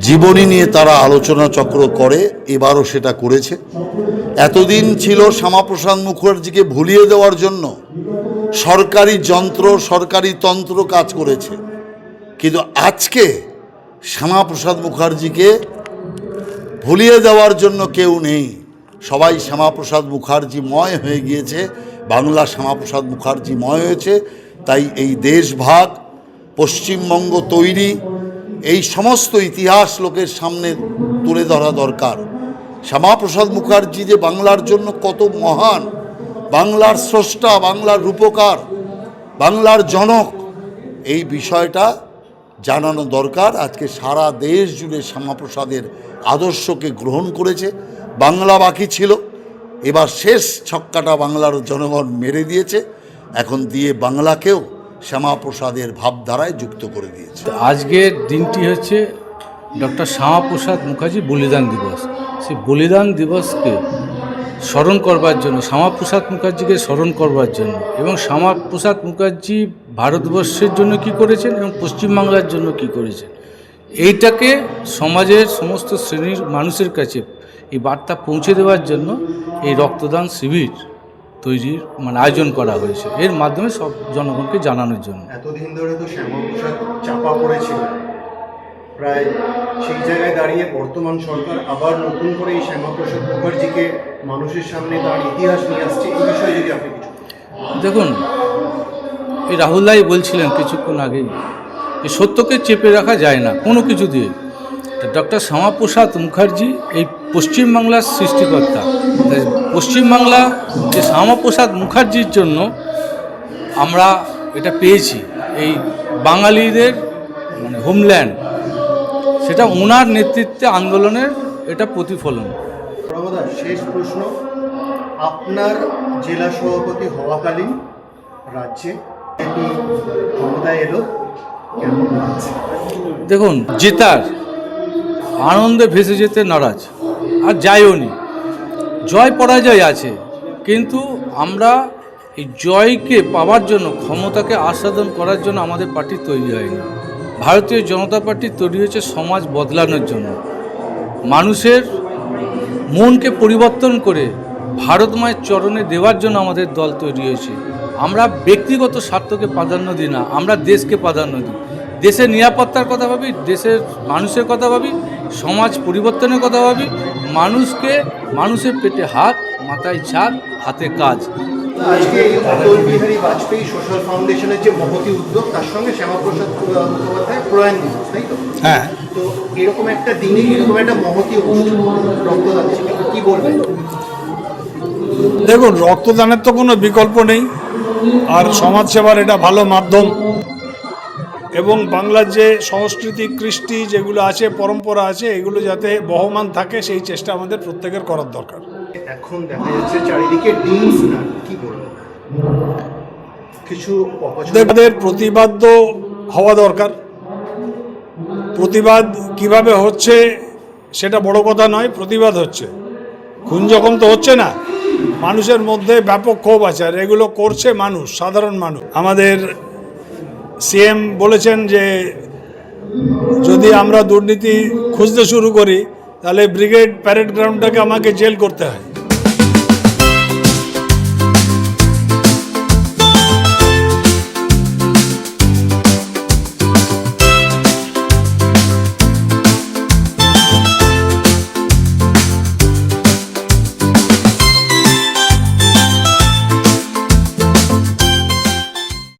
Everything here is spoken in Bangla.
জীবনী নিয়ে তারা আলোচনা চক্র করে, এবারও সেটা করেছে। এতদিন ছিল শ্যামাপ্রসাদ মুখার্জিকে ভুলিয়ে দেওয়ার জন্য সরকারি যন্ত্র, সরকারি তন্ত্র কাজ করেছে, কিন্তু আজকে শ্যামাপ্রসাদ মুখার্জিকে ভুলিয়ে দেওয়ার জন্য কেউ নেই। সবাই শ্যামাপ্রসাদ মুখার্জিময় হয়ে গিয়েছে, বাংলা শ্যামাপ্রসাদ মুখার্জিময় হয়েছে। তাই এই দেশভাগ, পশ্চিমবঙ্গ তৈরি, এই সমস্ত ইতিহাস লোকের সামনে তুলে ধরা দরকার। শ্যামাপ্রসাদ মুখার্জি যে বাংলার জন্য কত মহান, বাংলার স্রষ্টা, বাংলার রূপকার, বাংলার জনক, এই বিষয়টা জানানো দরকার। আজকে সারা দেশ জুড়ে শ্যামাপ্রসাদের আদর্শকে গ্রহণ করেছে। বাংলা বাকি ছিল, এবার শেষ ছক্কাটা বাংলার জনগণ মেরে দিয়েছে। এখন দিয়ে বাংলাকেও শ্যামাপ্রসাদের ভাবধারায় যুক্ত করে দিয়েছে। আজকের দিনটি হচ্ছে ডক্টর শ্যামাপ্রসাদ মুখার্জি বলিদান দিবস। সেই বলিদান দিবসকে স্মরণ করবার জন্য, শ্যামাপ্রসাদ মুখার্জিকে স্মরণ করবার জন্য, এবং শ্যামাপ্রসাদ মুখার্জি ভারতবর্ষের জন্য কি করেছেন এবং পশ্চিমবাংলার জন্য কি করেছেন, এইটাকে সমাজের সমস্ত শ্রেণীর মানুষের কাছে এই বার্তা পৌঁছে দেওয়ার জন্য এই রক্তদান শিবির তৈরির আয়োজন করা হয়েছে, এর মাধ্যমে সব জনগণকে জানানোর জন্য। এতদিন ধরে তো শ্যামাপ্রসাদ চাপা পড়েছিল, প্রায় সেই জায়গায় দাঁড়িয়ে বর্তমান সরকার আবার নতুন করে এই শ্যামাপ্রসাদ মুখার্জিকে মানুষের সামনে তার ইতিহাস নিয়ে আসছে। এই বিষয়ে যদি আপনি কিছু দেখুন, এই রাহুলদাই বলছিলেন কিছুক্ষণ আগেই যে সত্যকে চেপে রাখা যায় না কোনো কিছু দিয়ে। ডক্টর শ্যামাপ্রসাদ মুখার্জি এই পশ্চিমবাংলার সৃষ্টিকর্তা। পশ্চিমবাংলা যে শ্যামাপ্রসাদ মুখার্জির জন্য আমরা এটা পেয়েছি, এই বাঙালিদের হোমল্যান্ড, সেটা ওনার নেতৃত্বে আন্দোলনের এটা প্রতিফলন। রমদার শেষ প্রশ্ন, আপনার জেলা সভাপতি হওয়াকালীন রাজ্যে ক্ষমতায় এলো, কেমন লাগছে? দেখুন, জেতার আনন্দে ভেসে যেতে নারাজ, আর যাইও নি, জয় পরাজয় আছে, কিন্তু আমরা এই জয়কে পাওয়ার জন্য, ক্ষমতাকে আস্বাদন করার জন্য আমাদের পার্টি তৈরি হয়নি। ভারতীয় জনতা পার্টি তৈরি হয়েছে সমাজ বদলানোর জন্য, মানুষের মনকে পরিবর্তন করে ভারত মায়ের চরণে দেওয়ার জন্য আমাদের দল তৈরি হয়েছে। আমরা ব্যক্তিগত স্বার্থকে প্রাধান্য দিই না, আমরা দেশকে প্রাধান্য দিই। দেশের নিরাপত্তার কথা ভাবি, দেশের মানুষের কথা ভাবি, সমাজ পরিবর্তনের কথা ভাবি, মানুষের পেটে হাত, মাথায় ছাদ, হাতে কাজ। আজকে এই অটল বিহারী বাজপেয়ী সোশ্যাল ফাউন্ডেশনের যে মহতি উদ্যোগ, তার সঙ্গে শ্যামাপ্রসাদ মুখোপাধ্যায় প্রয়াণ দিবস, তাই তো? হ্যাঁ, তো এরকম একটা দিনে এরকম একটা মহতি রক্তদান কি বলবেন? দেখুন, রক্তদানের তো কোনো বিকল্প নেই, আর সমাজসেবার এটা ভালো মাধ্যম, এবং বাংলার যে সংস্কৃতি, কৃষ্টি যেগুলো আছে, পরম্পরা আছে, এগুলো যাতে বহমান থাকে সেই চেষ্টা আমাদের প্রত্যেকের করার দরকার। এখন দেখা যাচ্ছে চারিদিকে ডিম স্নান, কি বলবেন? কিছু আমাদের প্রতিবাদ হওয়া দরকার। প্রতিবাদ কিভাবে হচ্ছে সেটা বড় কথা নয়, প্রতিবাদ হচ্ছে। খুন যখন তো হচ্ছে না, মানুষের মধ্যে ব্যাপক ক্ষোভ আছে, আর এগুলো করছে মানুষ, সাধারণ মানুষ। আমাদের সিএম বলেছেন যে যদি আমরা দুর্নীতি খুঁজতে শুরু করি তাহলে ব্রিগেড প্যারেড গ্রাউন্ডটাকে আমাকে জেল করতে হয়।